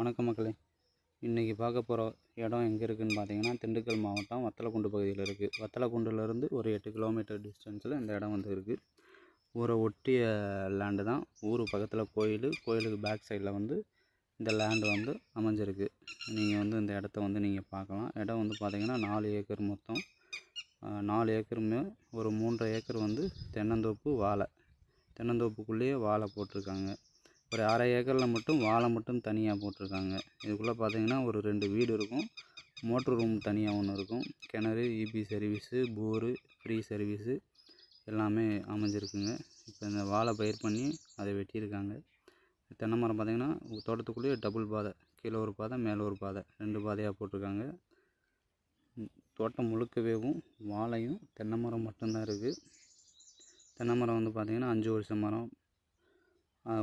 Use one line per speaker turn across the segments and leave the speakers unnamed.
வணக்கம் மக்களே. இன்றைக்கி பார்க்க போகிற இடம் எங்கே இருக்குதுன்னு பார்த்தீங்கன்னா, திண்டுக்கல் மாவட்டம் வத்தலக்குண்டு பகுதியில் இருக்குது. வத்தலக்குண்டுலேருந்து ஒரு 8 கிலோமீட்டர் டிஸ்டன்ஸில் இந்த இடம் வந்து இருக்குது. ஊரை ஒட்டிய லேண்டு தான். ஊர் பக்கத்தில் கோயிலுக்கு பேக் சைடில் வந்து இந்த லேண்டு வந்து அமைஞ்சிருக்கு. நீங்கள் வந்து இந்த இடத்த வந்து நீங்கள் பார்க்கலாம். இடம் வந்து பார்த்திங்கன்னா 4 ஏக்கர் மொத்தம். 4 ஏக்கருமே ஒரு 3.5 ஏக்கர் வந்து தென்னந்தோப்பு, வாழை. தென்னந்தோப்புக்குள்ளேயே வாழை போட்டிருக்காங்க. ஒரு 1/2 ஏக்கரில் மட்டும் வாழை மட்டும் தனியாக போட்டிருக்காங்க. இதுக்குள்ளே பார்த்தீங்கன்னா ஒரு 2 வீடு இருக்கும். மோட்ரு ரூம் தனியாக ஒன்று இருக்கும். கிணறு, EB service, bore, free service எல்லாமே அமைஞ்சிருக்குங்க. இப்போ இந்த வாழை பயிர் பண்ணி அதை வெட்டியிருக்காங்க. தென்னை மரம் பார்த்திங்கன்னா தோட்டத்துக்குள்ளேயே டபுள் பாதை, கீழே ஒரு பாதை மேலே ஒரு பாதை, 2 பாதையாக போட்டிருக்காங்க. தோட்டம் முழுக்கவேவும் வாழையும் தென்னை மரம் மட்டும்தான் இருக்குது. தென்னை மரம் வந்து பார்த்திங்கன்னா 5 வருஷம் மரம்.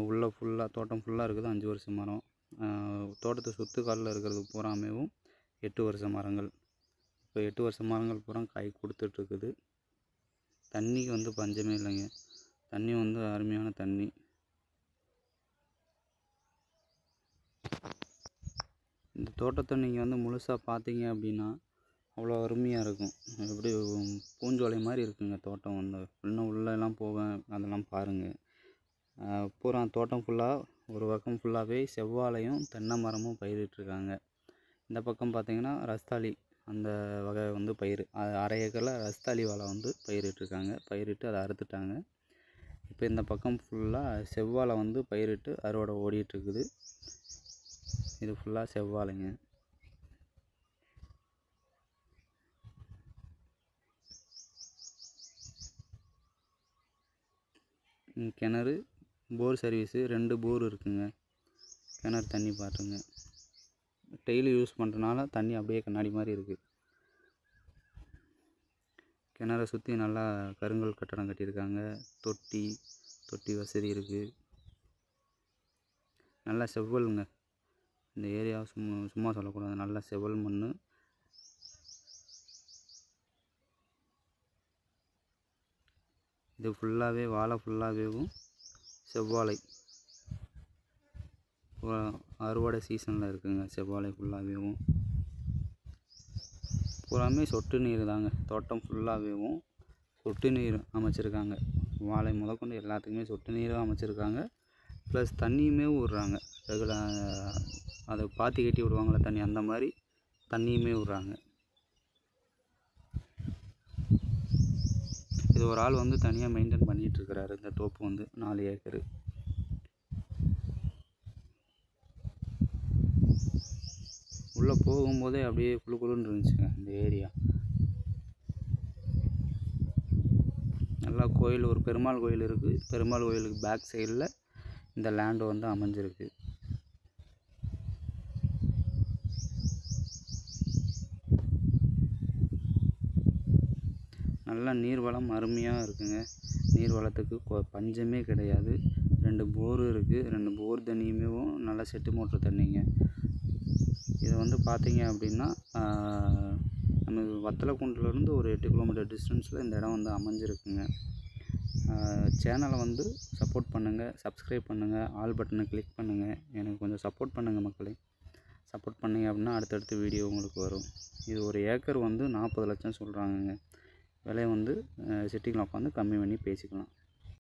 உள்ளே ஃபுல்லாக தோட்டம் ஃபுல்லாக இருக்குது 5 வருஷம் மரம். தோட்டத்தை சுற்று காலில் இருக்கிறது பூராமேவும் 8 வருஷ மரங்கள். இப்போ 8 வருஷ மரங்கள் பூரா காய் கொடுத்துட்ருக்குது. தண்ணிக்கு வந்து பஞ்சமே இல்லைங்க. தண்ணி வந்து அருமையான தண்ணி. இந்த தோட்டத்தை நீங்கள் வந்து முழுசாக பார்த்தீங்க அப்படின்னா அவ்வளோ அருமையாக இருக்கும். எப்படி பூஞ்சோலை மாதிரி இருக்குங்க தோட்டம். வந்து இன்னும் உள்ளெல்லாம் போவேன், அதெல்லாம் பாருங்கள். பூரா தோட்டம் ஃபுல்லாக ஒரு பக்கம் ஃபுல்லாகவே செவ்வாழையும் தென்னை மரமும் பயிரிட்டுருக்காங்க. இந்த பக்கம் பார்த்திங்கன்னா ரஸ்தாளி அந்த வகை வந்து பயிர். 1/2 ஏக்கரில் ரஸ்தாளி வாழை வந்து பயிரிட்டுருக்காங்க. பயிரிட்டு அதை அறுத்துட்டாங்க. இப்போ இந்த பக்கம் ஃபுல்லாக செவ்வாழை வந்து பயிரிட்டு அறுவடை ஓடிட்டுருக்குது. இது ஃபுல்லாக செவ்வாழைங்க. கிணறு, போர் சர்வீஸு 2 போர் இருக்குங்க. கிணறு தண்ணி பாட்டுங்க. டெய்லி யூஸ் பண்ணுறனால தண்ணி அப்படியே கண்ணாடி மாதிரி இருக்குது. கிணறை சுற்றி நல்லா கருங்கல் கட்டடம் கட்டியிருக்காங்க. தொட்டி வசதி இருக்குது. நல்லா செவ்வலுங்க. இந்த ஏரியா சும்மா சொல்லக்கூடாது. நல்லா செவ்வல் மண். இது ஃபுல்லாகவே வாழை ஃபுல்லாகவேவும் செவ்வாழை அறுவடை சீசனில் இருக்குங்க. செவ்வாழை ஃபுல்லாகவேவும் பூராமே சொட்டு நீர் தாங்க. தோட்டம் ஃபுல்லாகவேவும் சொட்டு நீர் அமைச்சிருக்காங்க. வாழை முதற்கொண்டு எல்லாத்துக்குமே சொட்டு நீரும் அமைச்சிருக்காங்க. ப்ளஸ் தண்ணியுமே விட்றாங்க. அதை பாத்தி கட்டி விடுவாங்களே தண்ணி, அந்த மாதிரி தண்ணியுமே விட்றாங்க. இது ஒரு ஆள் வந்து தனியாக மெயின்டைன் பண்ணிகிட்ருக்கிறாரு. இந்த தோப்பு வந்து 4 ஏக்கரு. உள்ளே போகும்போதே அப்படியே குளுன்னு இருந்துச்சுங்க இந்த ஏரியா. நல்லா கோயில், ஒரு பெருமாள் கோயில் இருக்குது. பெருமாள் கோயிலுக்கு பேக் சைடில் இந்த லேண்டு வந்து அமைஞ்சிருக்கு. நல்லா நீர்வளம் அருமையாக இருக்குங்க. நீர்வளத்துக்கு பஞ்சமே கிடையாது. 2 போரு இருக்குது. 2 போர் தண்ணியுமே நல்லா செட்டு மோட்ரு தண்ணிங்க. இதை வந்து பார்த்தீங்க அப்படின்னா நம்ம வத்தலக்குண்டுலேருந்து ஒரு 8 கிலோமீட்டர் டிஸ்டன்ஸில் இந்த இடம் வந்து அமைஞ்சிருக்குங்க. சேனலை வந்து சப்போர்ட் பண்ணுங்கள், சப்ஸ்கிரைப் பண்ணுங்கள், ஆல் பட்டனை கிளிக் பண்ணுங்கள். எனக்கு கொஞ்சம் சப்போர்ட் பண்ணுங்கள் மக்களே. சப்போர்ட் பண்ணிங்க அப்படின்னா அடுத்தடுத்த வீடியோ உங்களுக்கு வரும். இது ஒரு ஏக்கர் வந்து 40 லட்சம் சொல்கிறாங்கங்க. விலையை வந்து சிட்டிங்கில் உட்காந்து கம்மி பண்ணி பேசிக்கலாம்.